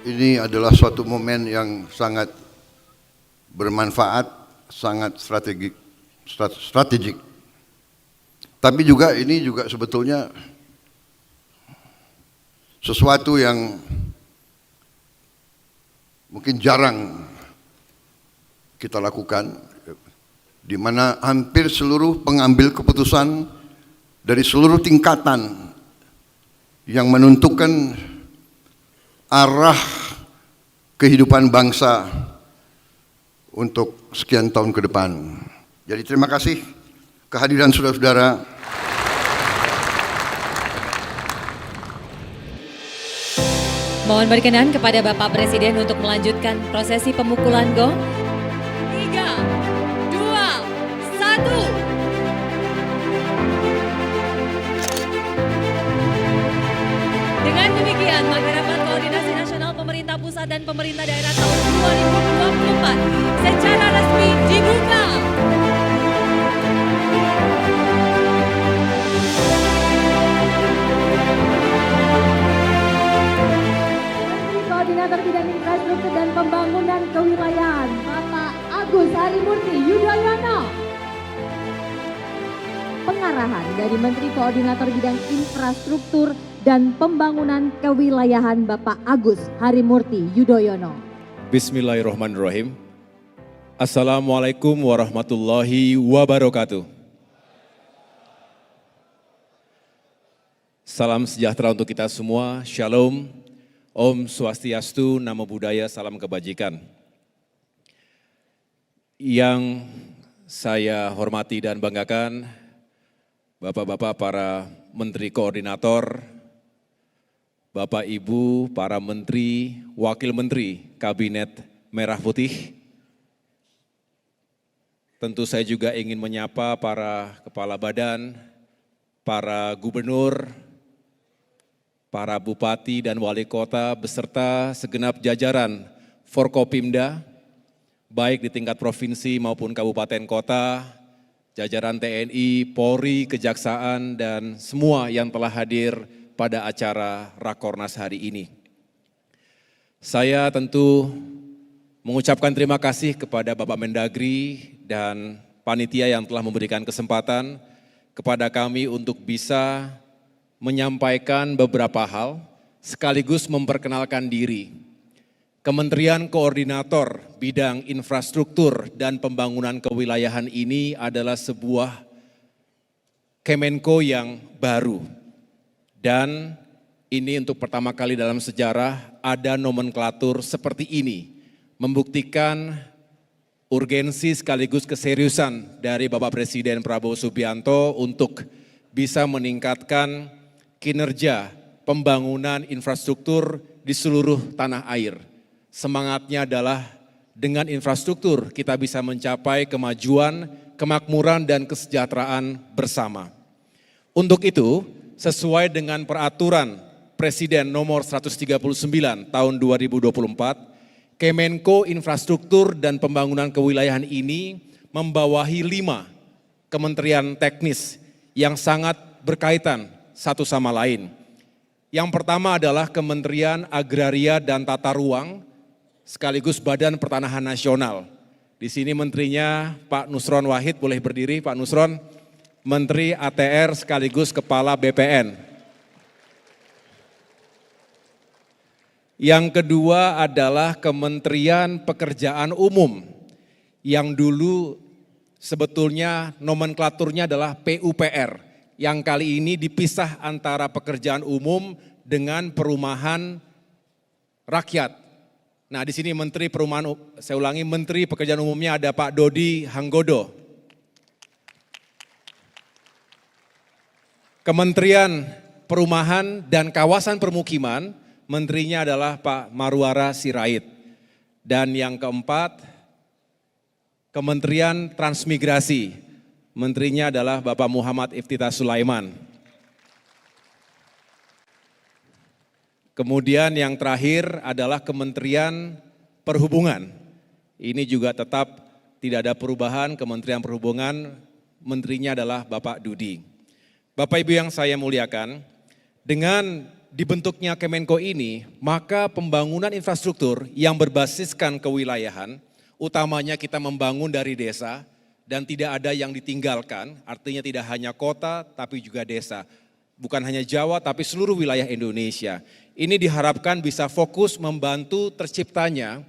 Ini adalah suatu momen yang sangat bermanfaat, sangat strategik. Tapi juga ini juga sebetulnya sesuatu yang mungkin jarang kita lakukan, di mana hampir seluruh pengambil keputusan dari seluruh tingkatan yang menentukan arah kehidupan bangsa untuk sekian tahun ke depan. Jadi terima kasih kehadiran saudara-saudara. Mohon berkenan kepada Bapak Presiden untuk melanjutkan prosesi pemukulan gong. 3, 2, 1. Dengan demikian, maka rapat koordinasi nasional pemerintah pusat dan pemerintah daerah tahun 2024 secara resmi dibuka. Menteri Koordinator Bidang Infrastruktur dan Pembangunan Kewilayahan, Bapak Agus Harimurti Yudhoyono. Pengarahan dari Menteri Koordinator Bidang Infrastruktur dan Pembangunan Kewilayahan Bapak Agus Harimurti Yudhoyono. Bismillahirrahmanirrahim. Assalamualaikum warahmatullahi wabarakatuh. Salam sejahtera untuk kita semua. Shalom, Om Swastiastu, Namo Buddhaya, salam kebajikan. Yang saya hormati dan banggakan, Bapak-bapak para Menteri Koordinator, Bapak Ibu para Menteri, Wakil Menteri Kabinet Merah Putih. Tentu saya juga ingin menyapa para Kepala Badan, para Gubernur, para Bupati dan Wali Kota beserta segenap jajaran Forkopimda, baik di tingkat provinsi maupun kabupaten kota, jajaran TNI, Polri, Kejaksaan, dan semua yang telah hadir pada acara Rakornas hari ini. Saya tentu mengucapkan terima kasih kepada Bapak Mendagri dan panitia yang telah memberikan kesempatan kepada kami untuk bisa menyampaikan beberapa hal sekaligus memperkenalkan diri. Kementerian Koordinator Bidang Infrastruktur dan Pembangunan Kewilayahan ini adalah sebuah Kemenko yang baru. Dan ini untuk pertama kali dalam sejarah ada nomenklatur seperti ini. Membuktikan urgensi sekaligus keseriusan dari Bapak Presiden Prabowo Subianto untuk bisa meningkatkan kinerja pembangunan infrastruktur di seluruh tanah air. Semangatnya adalah dengan infrastruktur kita bisa mencapai kemajuan, kemakmuran, dan kesejahteraan bersama. Untuk itu, sesuai dengan peraturan Presiden nomor 139 tahun 2024, Kemenko Infrastruktur dan Pembangunan Kewilayahan ini membawahi 5 kementerian teknis yang sangat berkaitan satu sama lain. Yang pertama adalah Kementerian Agraria dan Tata Ruang, sekaligus Badan Pertanahan Nasional. Di sini menterinya Pak Nusron Wahid, boleh berdiri Pak Nusron, Menteri ATR sekaligus Kepala BPN. Yang kedua adalah Kementerian Pekerjaan Umum, yang dulu sebetulnya nomenklaturnya adalah PUPR, yang kali ini dipisah antara pekerjaan umum dengan perumahan rakyat. Nah, di sini Menteri Perumahan, saya ulangi, Menteri Pekerjaan Umumnya ada Pak Dodi Hanggodo. Kementerian Perumahan dan Kawasan Permukiman, menterinya adalah Pak Marwara Sirait. Dan yang keempat, Kementerian Transmigrasi, menterinya adalah Bapak Muhammad Iftithar Sulaiman. Kemudian yang terakhir adalah Kementerian Perhubungan. Ini juga tetap tidak ada perubahan, Kementerian Perhubungan, menterinya adalah Bapak Dudi. Bapak Ibu yang saya muliakan, dengan dibentuknya Kemenko ini, maka pembangunan infrastruktur yang berbasiskan kewilayahan, utamanya kita membangun dari desa dan tidak ada yang ditinggalkan, artinya tidak hanya kota tapi juga desa. Bukan hanya Jawa tapi seluruh wilayah Indonesia. Ini diharapkan bisa fokus membantu terciptanya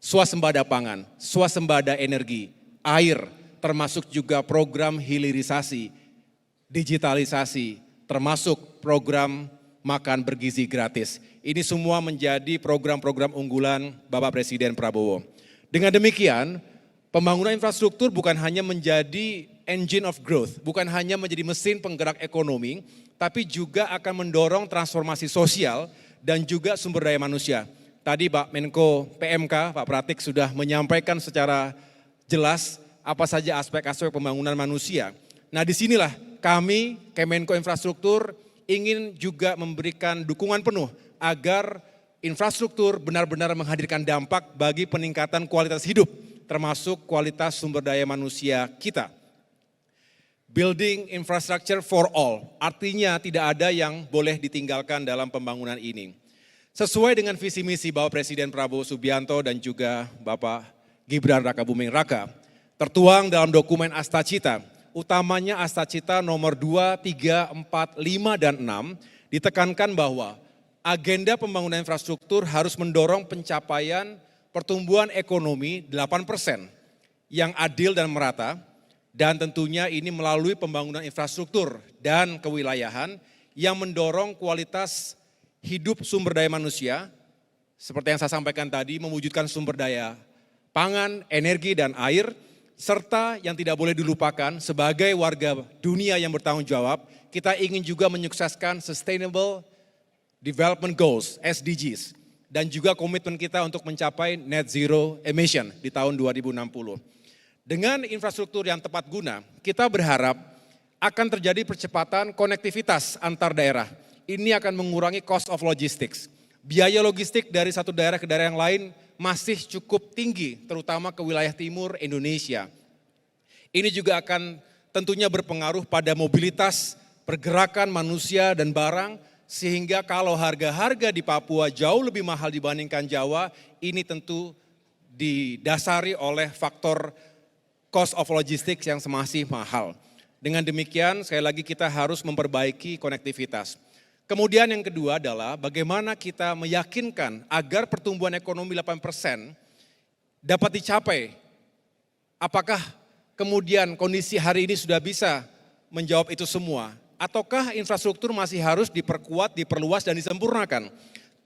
swasembada pangan, swasembada energi, air, termasuk juga program hilirisasi, digitalisasi, termasuk program makan bergizi gratis. Ini semua menjadi program-program unggulan Bapak Presiden Prabowo. Dengan demikian, pembangunan infrastruktur bukan hanya menjadi engine of growth, bukan hanya menjadi mesin penggerak ekonomi, tapi juga akan mendorong transformasi sosial dan juga sumber daya manusia. Tadi Pak Menko PMK, Pak Pratik sudah menyampaikan secara jelas apa saja aspek-aspek pembangunan manusia. Nah disinilah kami Kemenko Infrastruktur ingin juga memberikan dukungan penuh agar infrastruktur benar-benar menghadirkan dampak bagi peningkatan kualitas hidup, termasuk kualitas sumber daya manusia kita. Building infrastructure for all, artinya tidak ada yang boleh ditinggalkan dalam pembangunan ini. Sesuai dengan visi misi Bapak Presiden Prabowo Subianto dan juga Bapak Gibran Rakabuming Raka, tertuang dalam dokumen Astacita, utamanya Astacita nomor 2, 3, 4, 5, dan 6, ditekankan bahwa agenda pembangunan infrastruktur harus mendorong pencapaian pertumbuhan ekonomi 8% yang adil dan merata, dan tentunya ini melalui pembangunan infrastruktur dan kewilayahan yang mendorong kualitas hidup sumber daya manusia, seperti yang saya sampaikan tadi, mewujudkan sumber daya pangan, energi, dan air, serta yang tidak boleh dilupakan sebagai warga dunia yang bertanggung jawab, kita ingin juga menyukseskan Sustainable Development Goals, SDGs, dan juga komitmen kita untuk mencapai net zero emission di tahun 2060. Dengan infrastruktur yang tepat guna, kita berharap akan terjadi percepatan konektivitas antar daerah. Ini akan mengurangi cost of logistics. Biaya logistik dari satu daerah ke daerah yang lain masih cukup tinggi, terutama ke wilayah timur Indonesia. Ini juga akan tentunya berpengaruh pada mobilitas, pergerakan manusia dan barang, sehingga kalau harga-harga di Papua jauh lebih mahal dibandingkan Jawa, ini tentu didasari oleh faktor cost of logistics yang masih mahal. Dengan demikian, sekali lagi kita harus memperbaiki konektivitas. Kemudian yang kedua adalah bagaimana kita meyakinkan agar pertumbuhan ekonomi 8% dapat dicapai. Apakah kemudian kondisi hari ini sudah bisa menjawab itu semua? Ataukah infrastruktur masih harus diperkuat, diperluas, dan disempurnakan?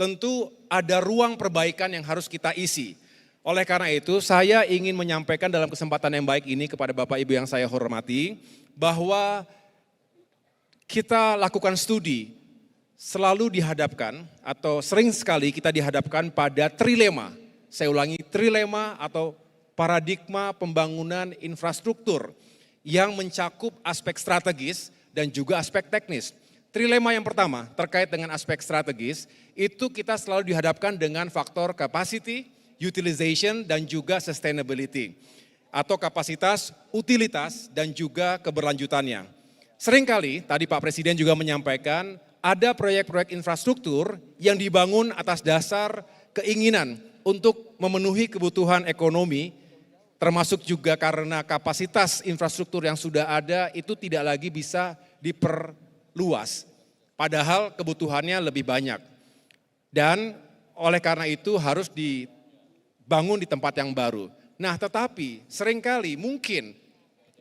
Tentu ada ruang perbaikan yang harus kita isi. Oleh karena itu, saya ingin menyampaikan dalam kesempatan yang baik ini kepada Bapak Ibu yang saya hormati, bahwa kita lakukan studi, selalu dihadapkan atau sering sekali kita dihadapkan pada trilema. Saya ulangi, trilema atau paradigma pembangunan infrastruktur yang mencakup aspek strategis dan juga aspek teknis. Trilema yang pertama terkait dengan aspek strategis, itu kita selalu dihadapkan dengan faktor capacity, utilization, dan juga sustainability, atau kapasitas, utilitas, dan juga keberlanjutannya. Seringkali, tadi Pak Presiden juga menyampaikan, ada proyek-proyek infrastruktur yang dibangun atas dasar keinginan untuk memenuhi kebutuhan ekonomi, termasuk juga karena kapasitas infrastruktur yang sudah ada itu tidak lagi bisa diperluas, padahal kebutuhannya lebih banyak. Dan oleh karena itu harus dibangun di tempat yang baru. Nah tetapi seringkali mungkin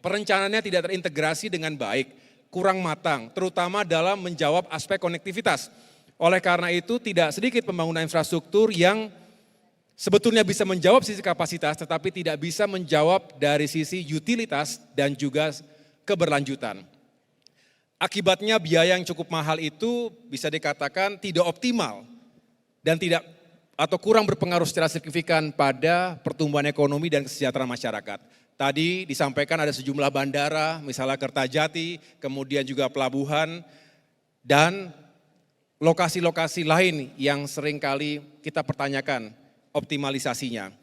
perencanaannya tidak terintegrasi dengan baik, kurang matang, terutama dalam menjawab aspek konektivitas. Oleh karena itu tidak sedikit pembangunan infrastruktur yang sebetulnya bisa menjawab sisi kapasitas tetapi tidak bisa menjawab dari sisi utilitas dan juga keberlanjutan. Akibatnya biaya yang cukup mahal itu bisa dikatakan tidak optimal dan tidak atau kurang berpengaruh secara signifikan pada pertumbuhan ekonomi dan kesejahteraan masyarakat. Tadi disampaikan ada sejumlah bandara, misalnya Kertajati, kemudian juga pelabuhan, dan lokasi-lokasi lain yang seringkali kita pertanyakan optimalisasinya.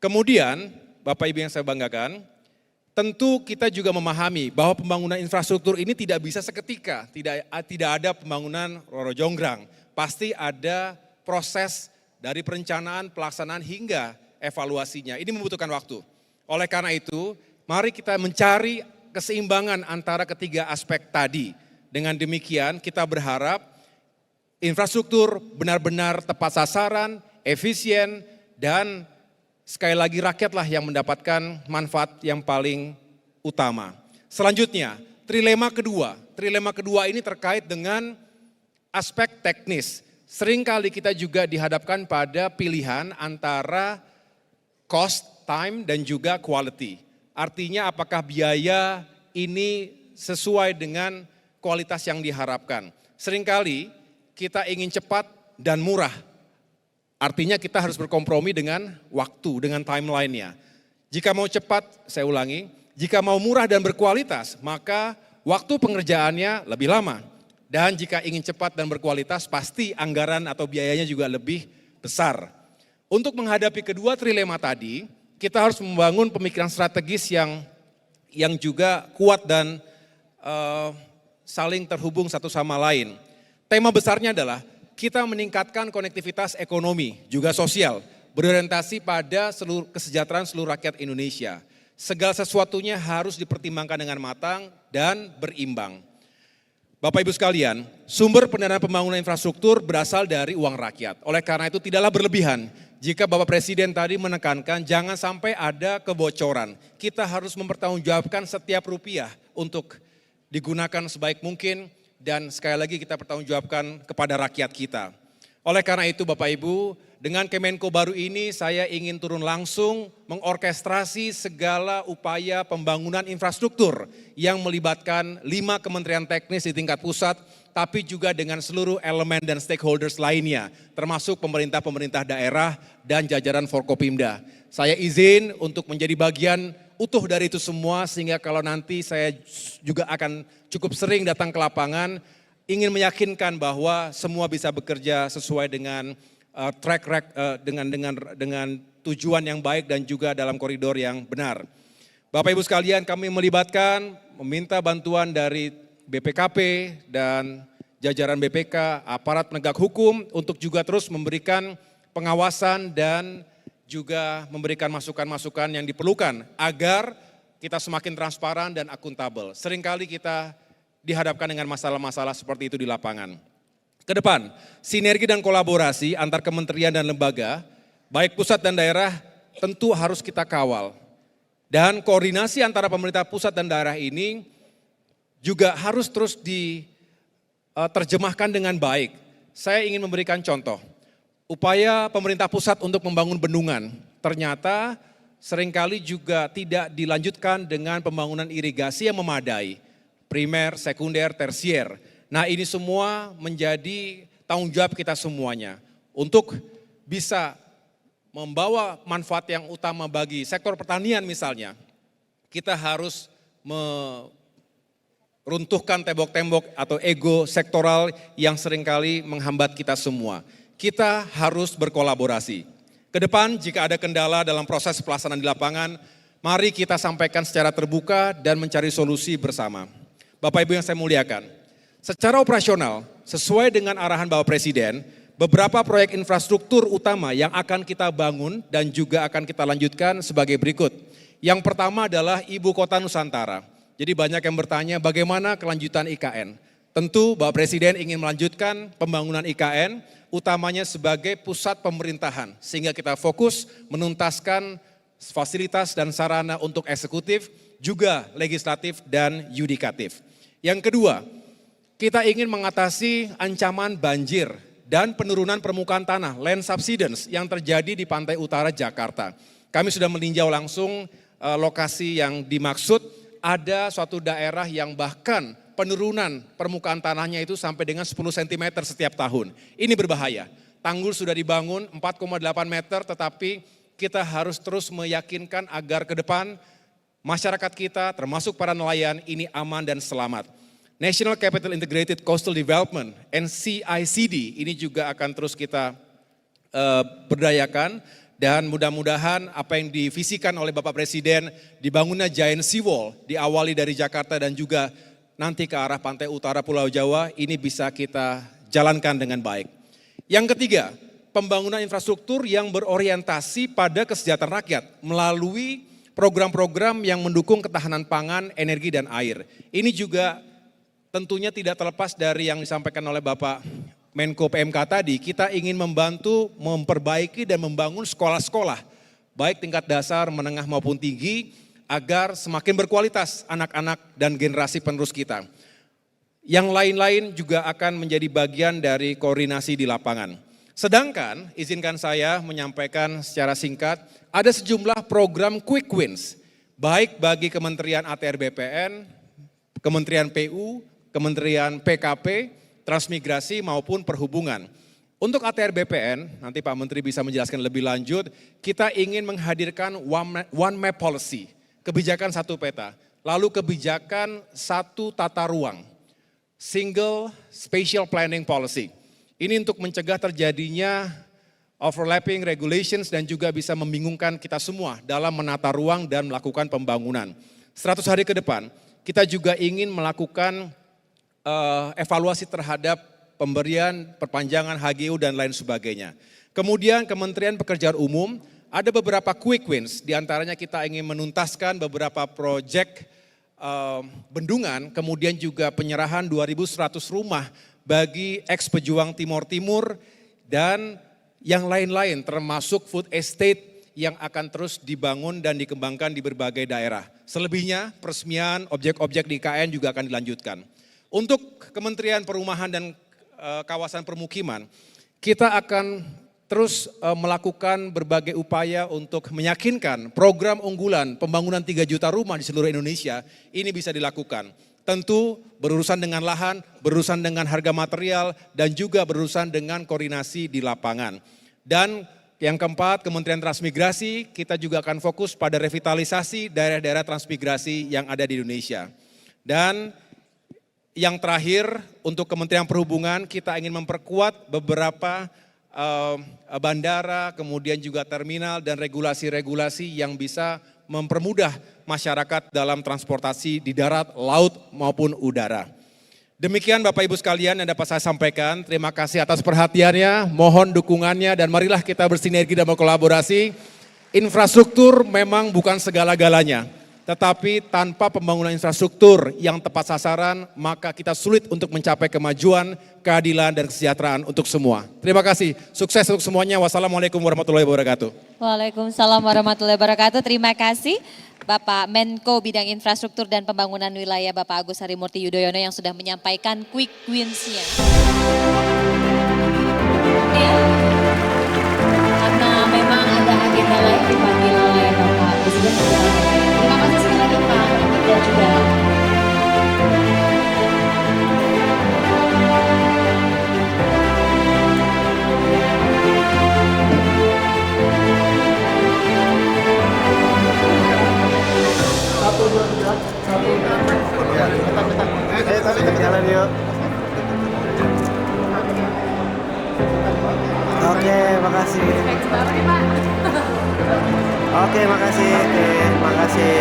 Kemudian, Bapak Ibu yang saya banggakan, tentu kita juga memahami bahwa pembangunan infrastruktur ini tidak bisa seketika, tidak ada pembangunan Roro Jonggrang. Pasti ada proses dari perencanaan, pelaksanaan hingga evaluasinya. Ini membutuhkan waktu. Oleh karena itu, mari kita mencari keseimbangan antara ketiga aspek tadi. Dengan demikian kita berharap infrastruktur benar-benar tepat sasaran, efisien, dan sekali lagi rakyatlah yang mendapatkan manfaat yang paling utama. Selanjutnya, trilema kedua ini terkait dengan aspek teknis. Seringkali kita juga dihadapkan pada pilihan antara cost, time, dan juga quality. Artinya apakah biaya ini sesuai dengan kualitas yang diharapkan. Seringkali kita ingin cepat dan murah. Artinya kita harus berkompromi dengan waktu, dengan timeline-nya. Jika mau cepat, saya ulangi, jika mau murah dan berkualitas, maka waktu pengerjaannya lebih lama. Dan jika ingin cepat dan berkualitas, pasti anggaran atau biayanya juga lebih besar. Untuk menghadapi kedua trilema tadi, kita harus membangun pemikiran strategis yang juga kuat dan saling terhubung satu sama lain. Tema besarnya adalah kita meningkatkan konektivitas ekonomi, juga sosial, berorientasi pada kesejahteraan seluruh rakyat Indonesia. Segala sesuatunya harus dipertimbangkan dengan matang dan berimbang. Bapak Ibu sekalian, sumber pendanaan pembangunan infrastruktur berasal dari uang rakyat. Oleh karena itu tidaklah berlebihan jika Bapak Presiden tadi menekankan jangan sampai ada kebocoran. Kita harus mempertanggungjawabkan setiap rupiah untuk digunakan sebaik mungkin dan sekali lagi kita bertanggungjawabkan kepada rakyat kita. Oleh karena itu Bapak Ibu, dengan Kemenko baru ini saya ingin turun langsung mengorkestrasi segala upaya pembangunan infrastruktur yang melibatkan 5 kementerian teknis di tingkat pusat, tapi juga dengan seluruh elemen dan stakeholders lainnya, termasuk pemerintah-pemerintah daerah dan jajaran Forkopimda. Saya izin untuk menjadi bagian utuh dari itu semua sehingga kalau nanti saya juga akan cukup sering datang ke lapangan, ingin meyakinkan bahwa semua bisa bekerja sesuai dengan dengan tujuan yang baik dan juga dalam koridor yang benar. Bapak Ibu sekalian, kami melibatkan, meminta bantuan dari BPKP dan jajaran BPK, aparat penegak hukum untuk juga terus memberikan pengawasan dan juga memberikan masukan-masukan yang diperlukan agar kita semakin transparan dan akuntabel. Seringkali kita dihadapkan dengan masalah-masalah seperti itu di lapangan. Kedepan, sinergi dan kolaborasi antar kementerian dan lembaga, baik pusat dan daerah tentu harus kita kawal. Dan koordinasi antara pemerintah pusat dan daerah ini juga harus terus diterjemahkan dengan baik. Saya ingin memberikan contoh, upaya pemerintah pusat untuk membangun bendungan, ternyata seringkali juga tidak dilanjutkan dengan pembangunan irigasi yang memadai, primer, sekunder, tersier. Nah ini semua menjadi tanggung jawab kita semuanya untuk bisa membawa manfaat yang utama bagi sektor pertanian misalnya. Kita harus meruntuhkan tembok-tembok atau ego sektoral yang seringkali menghambat kita semua. Kita harus berkolaborasi. Kedepan jika ada kendala dalam proses pelaksanaan di lapangan, mari kita sampaikan secara terbuka dan mencari solusi bersama. Bapak Ibu yang saya muliakan. Secara operasional, sesuai dengan arahan Bapak Presiden, beberapa proyek infrastruktur utama yang akan kita bangun dan juga akan kita lanjutkan sebagai berikut. Yang pertama adalah Ibu Kota Nusantara. Jadi banyak yang bertanya bagaimana kelanjutan IKN. Tentu Bapak Presiden ingin melanjutkan pembangunan IKN, utamanya sebagai pusat pemerintahan. Sehingga kita fokus menuntaskan fasilitas dan sarana untuk eksekutif, juga legislatif dan yudikatif. Yang kedua, kita ingin mengatasi ancaman banjir dan penurunan permukaan tanah, land subsidence yang terjadi di pantai utara Jakarta. Kami sudah meninjau langsung lokasi yang dimaksud, ada suatu daerah yang bahkan penurunan permukaan tanahnya itu sampai dengan 10 cm setiap tahun. Ini berbahaya. Tanggul sudah dibangun 4,8 meter, tetapi kita harus terus meyakinkan agar ke depan masyarakat kita termasuk para nelayan ini aman dan selamat. National Capital Integrated Coastal Development, NCICD, ini juga akan terus kita berdayakan. Dan mudah-mudahan apa yang divisikan oleh Bapak Presiden, dibangunnya Giant Seawall, diawali dari Jakarta dan juga nanti ke arah pantai utara Pulau Jawa, ini bisa kita jalankan dengan baik. Yang ketiga, pembangunan infrastruktur yang berorientasi pada kesejahteraan rakyat melalui program-program yang mendukung ketahanan pangan, energi, dan air. Ini juga tentunya tidak terlepas dari yang disampaikan oleh Bapak Menko PMK tadi, kita ingin membantu memperbaiki dan membangun sekolah-sekolah, baik tingkat dasar, menengah maupun tinggi, agar semakin berkualitas anak-anak dan generasi penerus kita. Yang lain-lain juga akan menjadi bagian dari koordinasi di lapangan. Sedangkan, izinkan saya menyampaikan secara singkat, ada sejumlah program quick wins, baik bagi Kementerian ATR BPN, Kementerian PU, Kementerian PKP, Transmigrasi maupun Perhubungan. Untuk ATR BPN, nanti Pak Menteri bisa menjelaskan lebih lanjut, kita ingin menghadirkan one map policy, kebijakan satu peta, lalu kebijakan satu tata ruang, single spatial planning policy. Ini untuk mencegah terjadinya overlapping regulations dan juga bisa membingungkan kita semua dalam menata ruang dan melakukan pembangunan. 100 hari ke depan, kita juga ingin melakukan evaluasi terhadap pemberian perpanjangan HGU dan lain sebagainya. Kemudian Kementerian Pekerjaan Umum ada beberapa quick wins, diantaranya kita ingin menuntaskan beberapa proyek bendungan, kemudian juga penyerahan 2.100 rumah bagi ex-pejuang Timor Timur dan yang lain-lain termasuk food estate yang akan terus dibangun dan dikembangkan di berbagai daerah. Selebihnya peresmian objek-objek di IKN juga akan dilanjutkan. Untuk Kementerian Perumahan dan Kawasan Permukiman, kita akan terus melakukan berbagai upaya untuk meyakinkan program unggulan pembangunan 3 juta rumah di seluruh Indonesia ini bisa dilakukan. Tentu berurusan dengan lahan, berurusan dengan harga material, dan juga berurusan dengan koordinasi di lapangan. Dan yang keempat, Kementerian Transmigrasi, kita juga akan fokus pada revitalisasi daerah-daerah transmigrasi yang ada di Indonesia. Dan yang terakhir, untuk Kementerian Perhubungan, kita ingin memperkuat beberapa bandara, kemudian juga terminal dan regulasi-regulasi yang bisa mempermudah masyarakat dalam transportasi di darat, laut maupun udara. Demikian Bapak Ibu sekalian yang dapat saya sampaikan. Terima kasih atas perhatiannya, mohon dukungannya dan marilah kita bersinergi dan berkolaborasi. Infrastruktur memang bukan segala-galanya. Tetapi tanpa pembangunan infrastruktur yang tepat sasaran, maka kita sulit untuk mencapai kemajuan, keadilan, dan kesejahteraan untuk semua. Terima kasih, sukses untuk semuanya. Wassalamualaikum warahmatullahi wabarakatuh. Waalaikumsalam warahmatullahi wabarakatuh. Terima kasih Bapak Menko Bidang Infrastruktur dan Pembangunan Wilayah Bapak Agus Harimurti Yudhoyono yang sudah menyampaikan quick wins-nya. Ya, karena memang ada agenda lain dipanggil oleh Bapak Presiden. Terima kasih sekali lagi Pak dan juga jalan yuk. Oke, makasih. Oke, makasih. Oke, makasih.